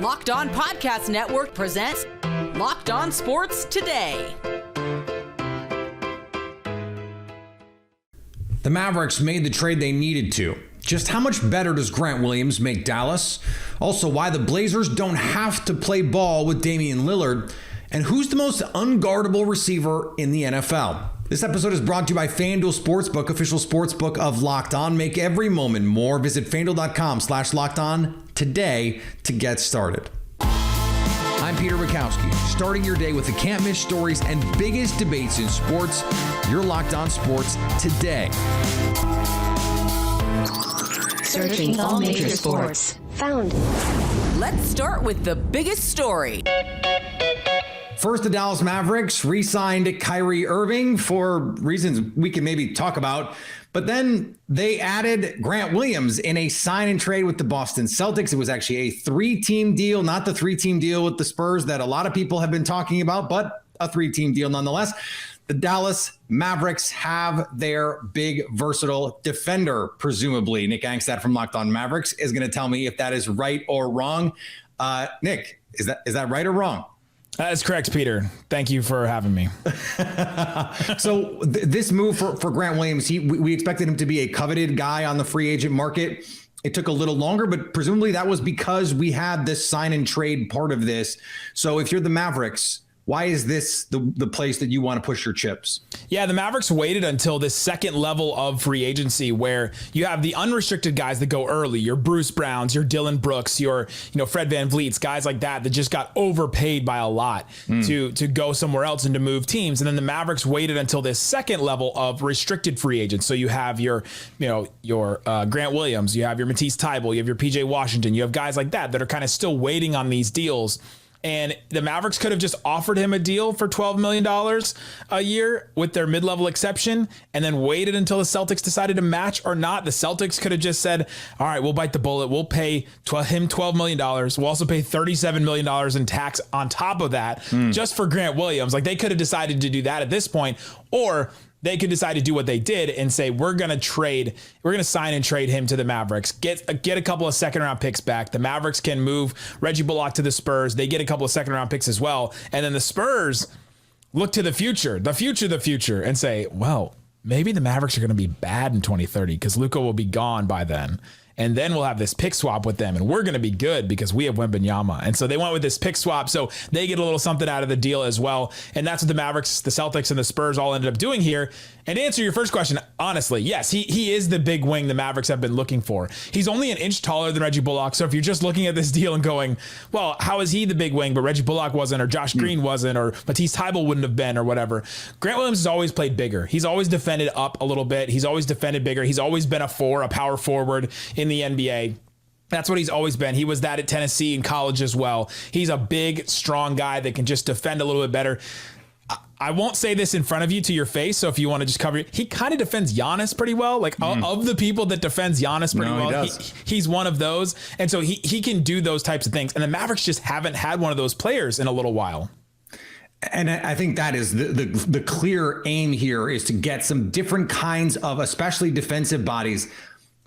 Locked On Podcast Network presents Locked On Sports Today. The Mavericks made the trade they needed to. Just how much better does Grant Williams make Dallas? Also, why the Blazers don't have to play ball with Damian Lillard? And who's the most unguardable receiver in the NFL? This episode is brought to you by FanDuel Sportsbook, official sportsbook of Locked On. Make every moment more. Visit FanDuel.com/LockedOn today to get started. I'm Peter Bukowski, starting your day with the can't-miss stories and biggest debates in sports. You're Locked On Sports Today. Searching all major sports. Found. Let's start with the biggest story. First, the Dallas Mavericks re-signed Kyrie Irving for reasons we can maybe talk about. But then they added Grant Williams in a sign and trade with the Boston Celtics. It was actually a 3-team deal, not the 3-team deal with the Spurs that a lot of people have been talking about, but a 3-team deal nonetheless. The Dallas Mavericks have their big, versatile defender, presumably. Nick Angstad from Locked On Mavericks is going to tell me if that is right or wrong. Nick, is that right or wrong? That is correct, Peter. Thank you for having me. So this move for Grant Williams, we expected him to be a coveted guy on the free agent market. It took a little longer, but presumably that was because we had this sign and trade part of this. So if you're the Mavericks, why is this the place that you want to push your chips? Yeah, the Mavericks waited until this second level of free agency where you have the unrestricted guys that go early, your Bruce Browns, your Dylan Brooks, your Fred VanVleets, guys like that just got overpaid by a lot to go somewhere else and to move teams. And then the Mavericks waited until this second level of restricted free agents. So you have your Grant Williams, you have your Matisse Thybulle, you have your PJ Washington, you have guys like that are kind of still waiting on these deals. And the Mavericks could have just offered him a deal for $12 million a year with their mid-level exception and then waited until the Celtics decided to match or not. The Celtics could have just said, all right, we'll bite the bullet. We'll pay him $12 million. We'll also pay $37 million in tax on top of that just for Grant Williams. Like they could have decided to do that at this point, or they could decide to do what they did and say, we're going to sign and trade him to the Mavericks, get a couple of second round picks back. The Mavericks can move Reggie Bullock to the Spurs. They get a couple of second round picks as well. And then the Spurs look to the future, and say, well, maybe the Mavericks are going to be bad in 2030 because Luka will be gone by then. And then we'll have this pick swap with them, and we're going to be good because we have Wembanyama. And so they went with this pick swap, so they get a little something out of the deal as well. And that's what the Mavericks, the Celtics, and the Spurs all ended up doing here. And to answer your first question, honestly, yes, he is the big wing the Mavericks have been looking for. He's only an inch taller than Reggie Bullock, so if you're just looking at this deal and going, well, how is he the big wing, but Reggie Bullock wasn't, or Josh Green wasn't, or Matisse Thybulle wouldn't have been, or whatever. Grant Williams has always played bigger. He's always defended up a little bit. He's always defended bigger. He's always been a power forward in the NBA. That's what he's always been. He was that at Tennessee in college as well. He's a big, strong guy that can just defend a little bit better. I won't say this in front of you to your face, so if you want to just cover it, he kind of defends Giannis pretty well. Like of the people that defends Giannis pretty well, he's one of those. And so he can do those types of things. And the Mavericks just haven't had one of those players in a little while. And I think that is the clear aim here, is to get some different kinds of, especially defensive bodies.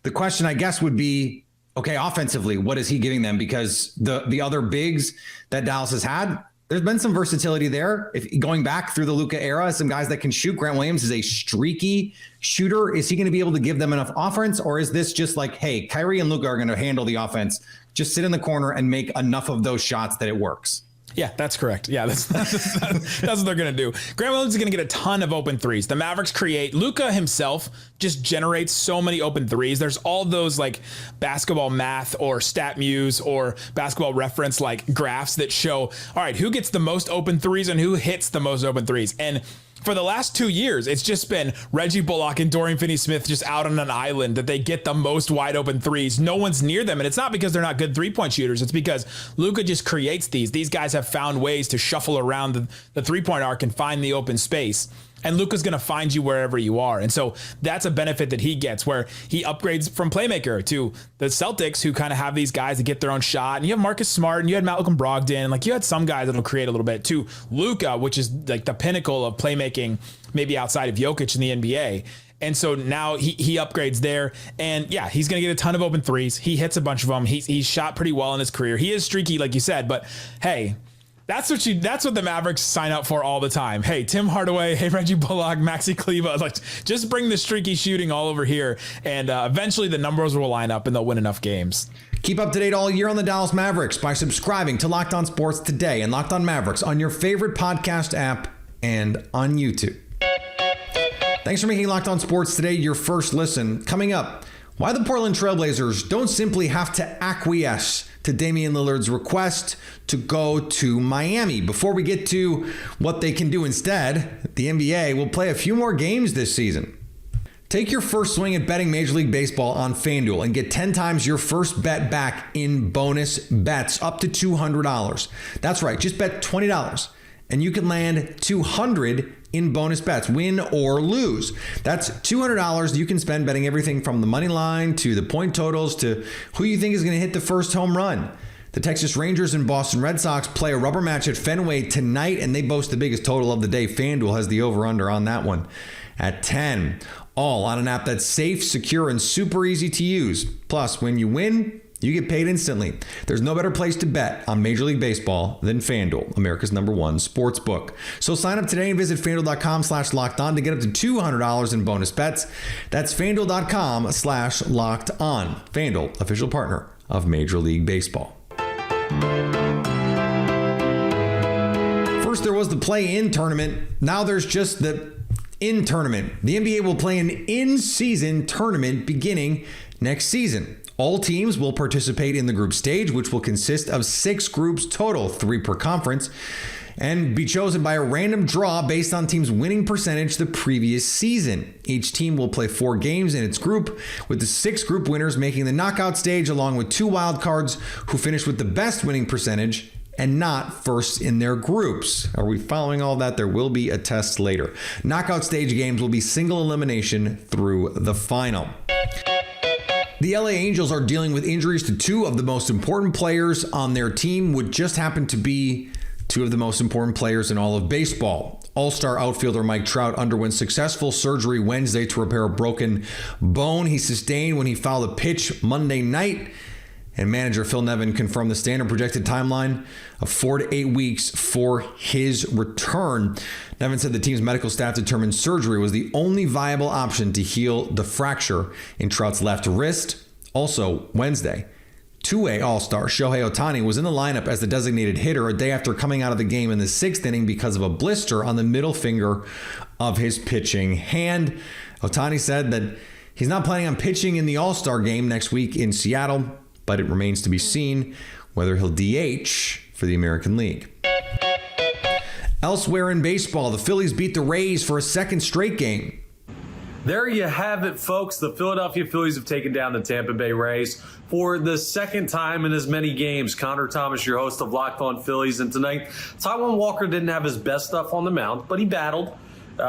The question, I guess, would be, okay, offensively, what is he giving them? Because the other bigs that Dallas has had, there's been some versatility there. If going back through the Luka era, some guys that can shoot. Grant Williams is a streaky shooter. Is he going to be able to give them enough offense? Or is this just like, hey, Kyrie and Luka are going to handle the offense. Just sit in the corner and make enough of those shots that it works? Yeah, that's correct. Yeah, that's what they're going to do. Grant Williams is going to get a ton of open threes. The Mavericks create. Luka himself just generates so many open threes. There's all those like basketball math or StatMuse or basketball reference like graphs that show, all right, who gets the most open threes and who hits the most open threes. And for the last 2 years, it's just been Reggie Bullock and Dorian Finney-Smith just out on an island that they get the most wide open threes. No one's near them. And it's not because they're not good three-point shooters. It's because Luka just creates these. These guys have found ways to shuffle around the three-point arc and find the open space. And Luka's going to find you wherever you are. And so that's a benefit that he gets, where he upgrades from playmaker to the Celtics, who kind of have these guys that get their own shot. And you have Marcus Smart and you had Malcolm Brogdon. Like, you had some guys that'll create a little bit, to Luka, which is like the pinnacle of playmaking, maybe outside of Jokic in the NBA. And so now he upgrades there. And yeah, he's going to get a ton of open threes. He hits a bunch of them. He's shot pretty well in his career. He is streaky, like you said, but hey, that's what the Mavericks sign up for all the time. Hey, Tim Hardaway, hey, Reggie Bullock, Maxi Kleber, like just bring the streaky shooting all over here. And eventually the numbers will line up and they'll win enough games. Keep up to date all year on the Dallas Mavericks by subscribing to Locked On Sports today and Locked On Mavericks on your favorite podcast app and on YouTube. Thanks for making Locked On Sports today your first listen. Coming up, why the Portland Trailblazers don't simply have to acquiesce to Damian Lillard's request to go to Miami. Before we get to what they can do instead, the NBA will play a few more games this season. Take your first swing at betting Major League Baseball on FanDuel and get 10 times your first bet back in bonus bets up to $200. That's right, just bet $20 and you can land $200 in bonus bets, win or lose. That's $200 you can spend betting everything from the money line to the point totals to who you think is going to hit the first home run. The Texas Rangers and Boston Red Sox play a rubber match at Fenway tonight, and they boast the biggest total of the day. FanDuel has the over-under on that one at 10. All on an app that's safe, secure, and super easy to use. Plus, when you win, you get paid instantly. There's no better place to bet on Major League Baseball than FanDuel, America's #1 sports book. So sign up today and visit FanDuel.com/lockedon to get up to $200 in bonus bets. That's FanDuel.com/lockedon. FanDuel, official partner of Major League Baseball. First, there was the play-in tournament. Now there's just the in tournament. The NBA will play an in-season tournament beginning next season. All teams will participate in the group stage, which will consist of 6 groups total, 3 per conference, and be chosen by a random draw based on teams' winning percentage the previous season. Each team will play 4 games in its group, with the 6 group winners making the knockout stage, along with 2 wild cards who finish with the best winning percentage and not first in their groups. Are we following all that? There will be a test later. Knockout stage games will be single elimination through the final. The LA Angels are dealing with injuries to 2 of the most important players on their team, would just happen to be 2 of the most important players in all of baseball. All-star outfielder Mike Trout underwent successful surgery Wednesday to repair a broken bone he sustained when he fouled a pitch Monday night. And manager Phil Nevin confirmed the standard projected timeline of 4 to 8 weeks for his return. Nevin said the team's medical staff determined surgery was the only viable option to heal the fracture in Trout's left wrist. Also, Wednesday, 2-way All-Star Shohei Ohtani was in the lineup as the designated hitter a day after coming out of the game in the 6th inning because of a blister on the middle finger of his pitching hand. Ohtani said that he's not planning on pitching in the All-Star game next week in Seattle, but it remains to be seen whether he'll DH for the American League. Elsewhere in baseball, the Phillies beat the Rays for a 2nd straight game. There you have it, folks. The Philadelphia Phillies have taken down the Tampa Bay Rays for the 2nd time in as many games. Connor Thomas, your host of Locked On Phillies, and tonight, Taijuan Walker didn't have his best stuff on the mound, but he battled.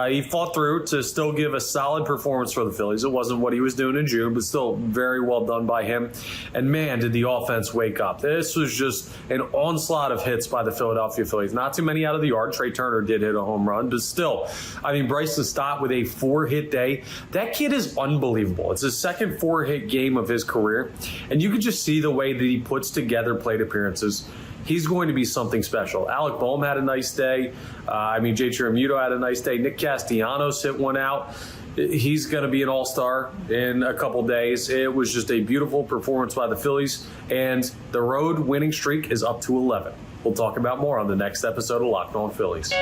He fought through to still give a solid performance for the Phillies. It wasn't what he was doing in June, but still very well done by him. And man, did the offense wake up. This was just an onslaught of hits by the Philadelphia Phillies. Not too many out of the yard. Trey Turner did hit a home run, but still, I mean, Bryson Stott with a 4-hit day. That kid is unbelievable. It's his 2nd 4-hit game of his career. And you can just see the way that he puts together plate appearances. He's going to be something special. Alec Boehm had a nice day. Jay Chirimuto had a nice day. Nick Castellanos hit one out. He's going to be an all-star in a couple days. It was just a beautiful performance by the Phillies, and the road winning streak is up to 11. We'll talk about more on the next episode of Locked On Phillies.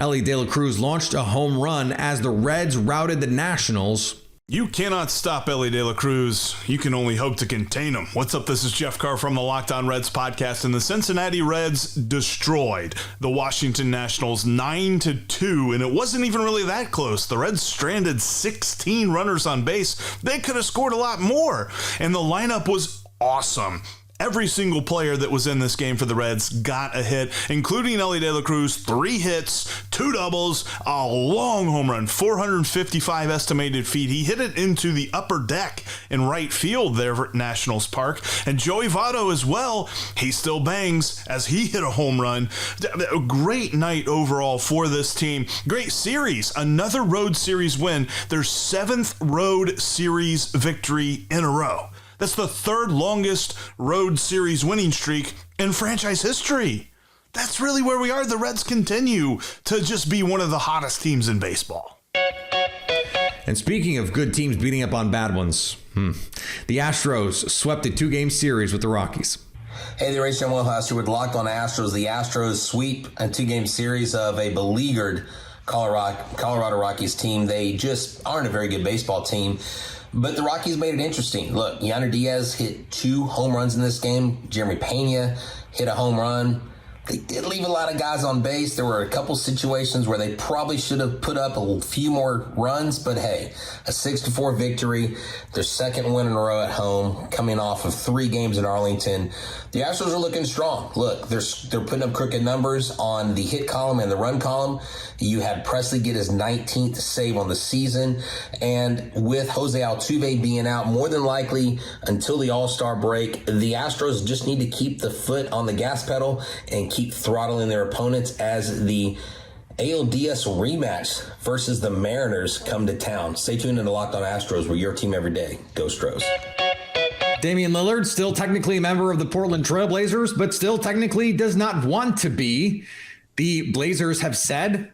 Elly De La Cruz launched a home run as the Reds routed the Nationals. You cannot stop Elly De La Cruz. You can only hope to contain him. What's up? This is Jeff Carr from the Locked On Reds podcast, and the Cincinnati Reds destroyed the Washington Nationals 9-2, and it wasn't even really that close. The Reds stranded 16 runners on base. They could have scored a lot more, and the lineup was awesome. Every single player that was in this game for the Reds got a hit, including Elly De La Cruz, 3 hits, 2 doubles, a long home run, 455 estimated feet. He hit it into the upper deck in right field there at Nationals Park. And Joey Votto as well, he still bangs as he hit a home run. A great night overall for this team. Great series, another road series win, their 7th road series victory in a row. That's the 3rd longest road series winning streak in franchise history. That's really where we are. The Reds continue to just be one of the hottest teams in baseball. And speaking of good teams beating up on bad ones, the Astros swept a 2-game series with the Rockies. Hey, the Rays, John Wellhouse here with Locked on Astros. The Astros sweep a 2-game series of a beleaguered Colorado Rockies team. They just aren't a very good baseball team. But the Rockies made it interesting. Look, Yainer Diaz hit 2 home runs in this game. Jeremy Pena hit a home run. They did leave a lot of guys on base. There were a couple situations where they probably should have put up a few more runs, but hey, a 6-4 victory, their 2nd win in a row at home, coming off of 3 games in Arlington. The Astros are looking strong. Look, they're putting up crooked numbers on the hit column and the run column. You had Presley get his 19th save on the season, and with Jose Altuve being out more than likely until the All-Star break, the Astros just need to keep the foot on the gas pedal and keep throttling their opponents as the ALDS rematch versus the Mariners come to town. Stay tuned into Locked on Astros. We're your team every day. Go Stros. Damian Lillard, still technically a member of the Portland Trailblazers, but still technically does not want to be. The Blazers have said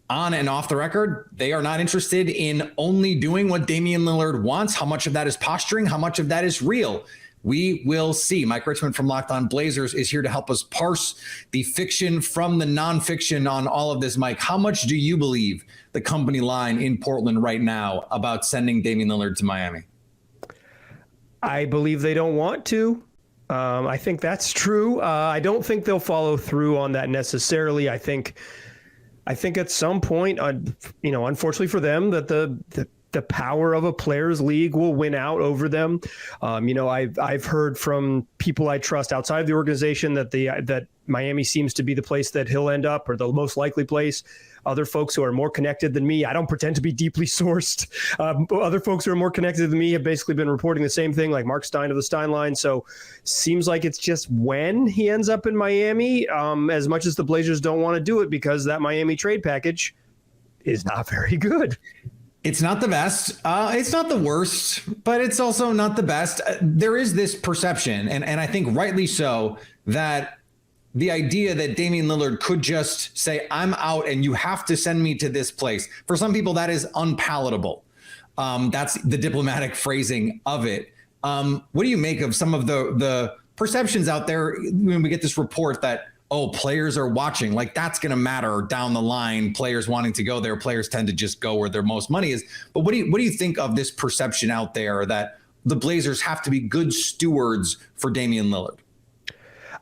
on and off the record, they are not interested in only doing what Damian Lillard wants. How much of that is posturing? How much of that is real? We will see. Mike Richmond from Locked on Blazers is here to help us parse the fiction from the nonfiction on all of this. Mike, how much do you believe the company line in Portland right now about sending Damian Lillard to Miami? I believe they don't want to. I think that's true. I don't think they'll follow through on that necessarily. I think at some point, unfortunately for them, that the power of a players' league will win out over them. I've heard from people I trust outside of the organization that Miami seems to be the place that he'll end up, or the most likely place. Other folks who are more connected than me, I don't pretend to be deeply sourced. Other folks who are more connected than me have basically been reporting the same thing, like Mark Stein of the Stein Line. So seems like it's just when he ends up in Miami, as much as the Blazers don't want to do it because that Miami trade package is not very good. It's not the best. It's not the worst, but it's also not the best. There is this perception, and I think rightly so, that the idea that Damian Lillard could just say, I'm out and you have to send me to this place. For some people, that is unpalatable. That's the diplomatic phrasing of it. What do you make of some of the perceptions out there when we get this report that, players are watching, like that's going to matter down the line, players wanting to go there, players tend to just go where their most money is. But what do you think of this perception out there that the Blazers have to be good stewards for Damian Lillard?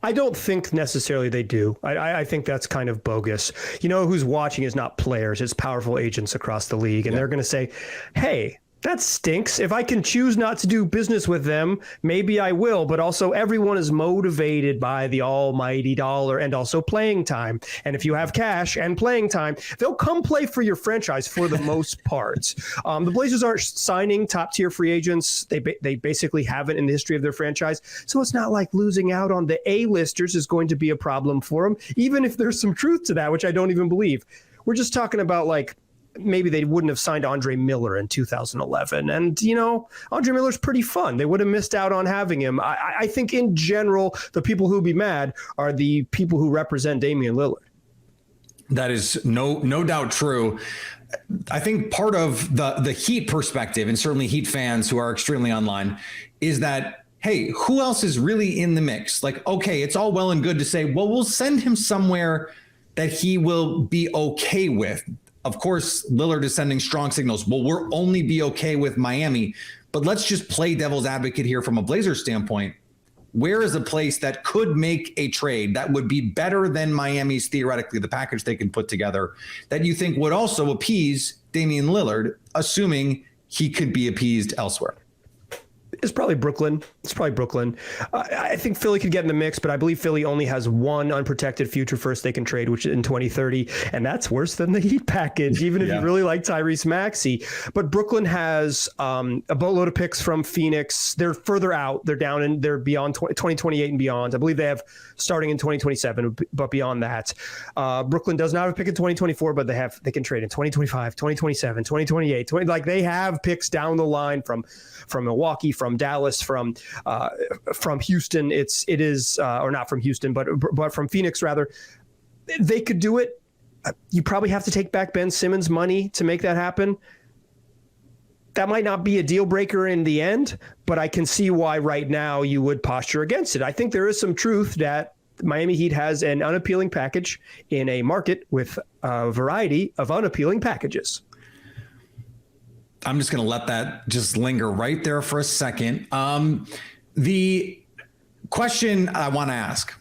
I don't think necessarily they do. I think that's kind of bogus. Who's watching is not players, it's powerful agents across the league. And they're going to say, hey, that stinks. If I can choose not to do business with them, maybe I will. But also everyone is motivated by the almighty dollar and also playing time. And if you have cash and playing time, they'll come play for your franchise for the most part. The Blazers aren't signing top tier free agents. They basically haven't in the history of their franchise. So it's not like losing out on the A-listers is going to be a problem for them, even if there's some truth to that, which I don't even believe. We're just talking about maybe they wouldn't have signed Andre Miller in 2011. And, Andre Miller's pretty fun. They would have missed out on having him. I think in general, the people who'd be mad are the people who represent Damian Lillard. That is no doubt true. I think part of the Heat perspective, and certainly Heat fans who are extremely online, is that, hey, who else is really in the mix? Okay, it's all well and good to say, well, we'll send him somewhere that he will be okay with. Of course, Lillard is sending strong signals. Well, we'll only be okay with Miami, but let's just play devil's advocate here from a Blazers standpoint. Where is a place that could make a trade that would be better than Miami's, theoretically, the package they can put together, that you think would also appease Damian Lillard, assuming he could be appeased elsewhere? is probably Brooklyn. It's probably Brooklyn. I think Philly could get in the mix, but I believe Philly only has one unprotected future first they can trade, which is in 2030, and that's worse than the Heat package, even if you really like Tyrese Maxey. But Brooklyn has a boatload of picks from Phoenix. They're further out. They're beyond 2028 and beyond. I believe they have starting in 2027, but beyond that. Brooklyn does not have a pick in 2024, but they can trade in 2025, 2027, 2028. Like they have picks down the line from Milwaukee, from Dallas, from Houston. It is or not from Houston, but from Phoenix rather. They could do it. You probably have to take back Ben Simmons' money to make that happen. That might not be a deal breaker in the end, but I can see why right now you would posture against it. I think there is some truth that Miami Heat has an unappealing package in a market with a variety of unappealing packages. I'm just going to let that just linger right there for a second. The question I want to ask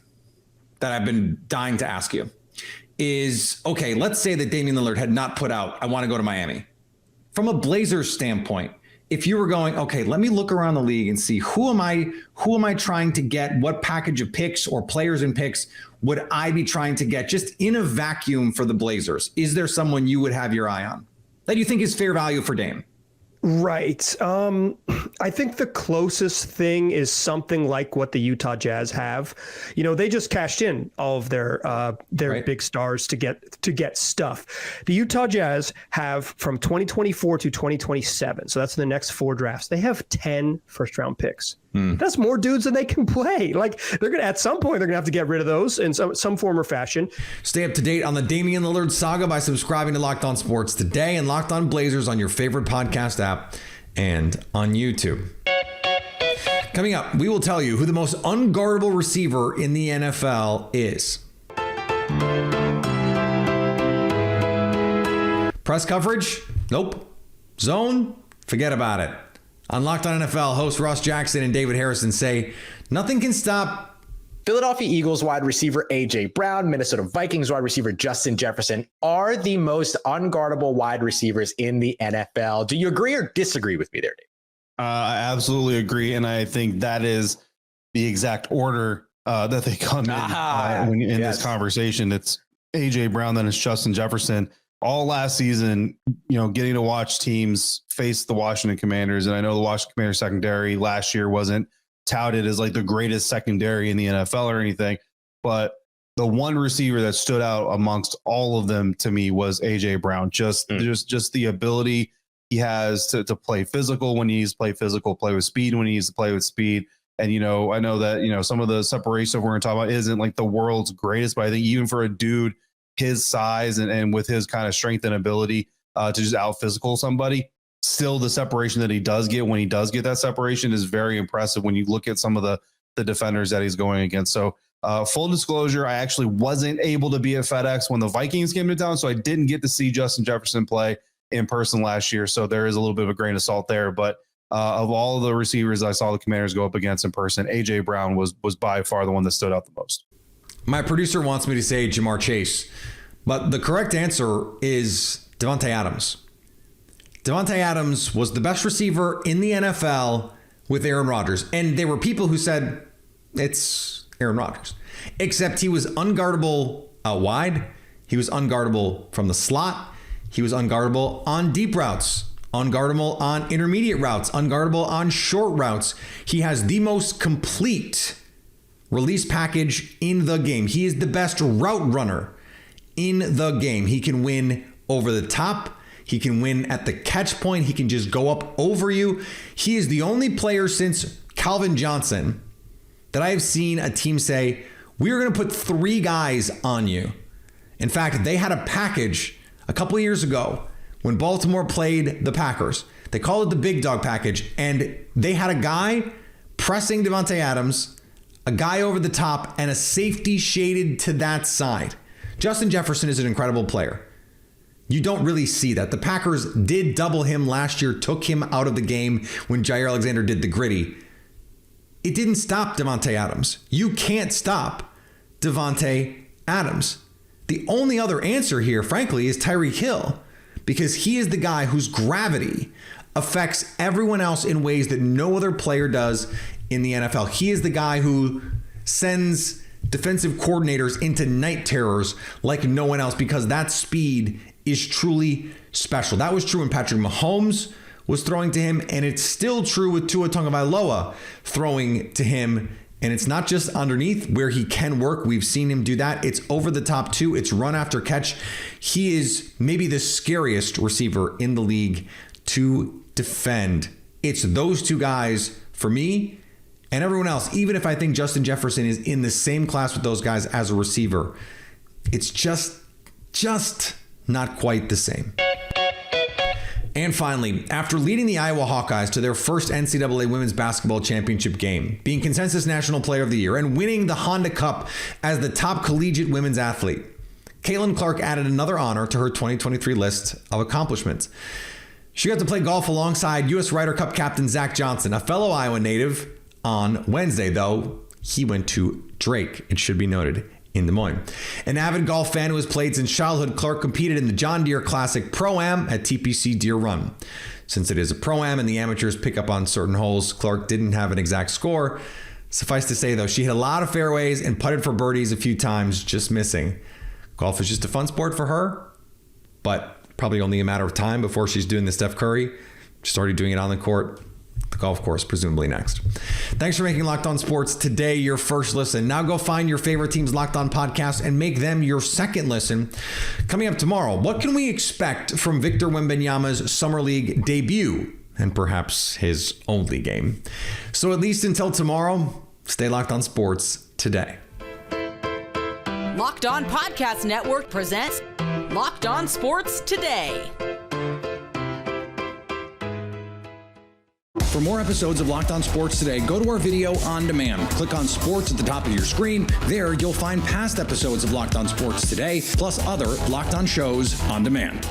that I've been dying to ask you is, okay, let's say that Damian Lillard had not put out, I want to go to Miami. From a Blazers standpoint, if you were going, okay, let me look around the league and see who am I trying to get? What package of picks or players and picks would I be trying to get just in a vacuum for the Blazers? Is there someone you would have your eye on that you think is fair value for Dame? Right. I think the closest thing is something like what the Utah Jazz have. You know, they just cashed in all of their right. Big stars to get stuff. The Utah Jazz have from 2024 to 2027. So that's the next 4 drafts. They have 10 first round picks. That's more dudes than they can play. Like they're going to, at some point, they're going to have to get rid of those in some form or fashion. Stay up to date on the Damian Lillard saga by subscribing to Locked On Sports Today and Locked On Blazers on your favorite podcast app and on YouTube. Coming up, we will tell you who the most unguardable receiver in the NFL is. Press coverage? Nope. Zone? Forget about it. On Locked On NFL, hosts Ross Jackson and David Harrison say nothing can stop Philadelphia Eagles wide receiver A.J. Brown, Minnesota Vikings wide receiver Justin Jefferson are the most unguardable wide receivers in the NFL. Do you agree or disagree with me there, Dave? I absolutely agree, and I think that is the exact order that they come in this conversation. It's A.J. Brown, then it's Justin Jefferson. All last season, you know, getting to watch teams face the Washington Commanders. And I know the Washington Commanders secondary last year wasn't touted as like the greatest secondary in the NFL or anything. But the one receiver that stood out amongst all of them to me was A.J. Brown. Just the ability he has to play physical when he needs to play physical, play with speed when he needs to play with speed. And, you know, I know that, you know, some of the separation we're going to talk about isn't like the world's greatest, but I think even for a dude his size and with his kind of strength and ability to just out physical somebody, still the separation that he does get when he does get that separation is very impressive when you look at some of the defenders that he's going against. So full disclosure, I actually wasn't able to be at FedEx when the Vikings came to town, so I didn't get to see Justin Jefferson play in person last year. So there is a little bit of a grain of salt there. But of all the receivers I saw the Commanders go up against in person, A.J. Brown was by far the one that stood out the most. My producer wants me to say Jamar Chase, but the correct answer is Davante Adams. Davante Adams was the best receiver in the NFL with Aaron Rodgers. And there were people who said it's Aaron Rodgers, except he was unguardable out wide. He was unguardable from the slot. He was unguardable on deep routes, unguardable on intermediate routes, unguardable on short routes. He has the most complete release package in the game. He is the best route runner in the game. He can win over the top. He can win at the catch point. He can just go up over you. He is the only player since Calvin Johnson that I have seen a team say, we're going to put 3 guys on you. In fact, they had a package a couple of years ago when Baltimore played the Packers. They called it the big dog package, and they had a guy pressing Davante Adams, a guy over the top, and a safety shaded to that side. Justin Jefferson is an incredible player. You don't really see that. The Packers did double him last year, took him out of the game when Jair Alexander did the gritty. It didn't stop Davante Adams. You can't stop Davante Adams. The only other answer here, frankly, is Tyreek Hill, because he is the guy whose gravity affects everyone else in ways that no other player does in the NFL. He is the guy who sends defensive coordinators into night terrors like no one else, because that speed is truly special. That was true when Patrick Mahomes was throwing to him, and it's still true with Tua Tagovailoa throwing to him. And it's not just underneath where he can work. We've seen him do that. It's over the top too. It's run after catch. He is maybe the scariest receiver in the league to defend. It's those two guys for me and everyone else. Even if I think Justin Jefferson is in the same class with those guys as a receiver, it's just not quite the same. And finally, after leading the Iowa Hawkeyes to their first NCAA Women's Basketball Championship game, being Consensus National Player of the Year, and winning the Honda Cup as the top collegiate women's athlete, Caitlin Clark added another honor to her 2023 list of accomplishments. She got to play golf alongside U.S. Ryder Cup captain Zach Johnson, a fellow Iowa native, on Wednesday, though he went to Drake, it should be noted, in Des Moines. An avid golf fan who has played since childhood, Clark competed in the John Deere Classic Pro-Am at TPC Deere Run. Since it is a Pro-Am and the amateurs pick up on certain holes, Clark didn't have an exact score. Suffice to say, though, she hit a lot of fairways and putted for birdies a few times, just missing. Golf is just a fun sport for her, but probably only a matter of time before she's doing the Steph Curry. She's already doing it on the court. The golf course, presumably next. Thanks for making Locked On Sports today your first listen. Now go find your favorite team's Locked On podcast and make them your second listen. Coming up tomorrow, what can we expect from Victor Wembanyama's Summer League debut and perhaps his only game? So at least until tomorrow, stay Locked On Sports today. Locked On Podcast Network presents Locked On Sports Today. For more episodes of Locked On Sports Today, go to our video on demand. Click on Sports at the top of your screen. There, you'll find past episodes of Locked On Sports Today, plus other Locked On shows on demand.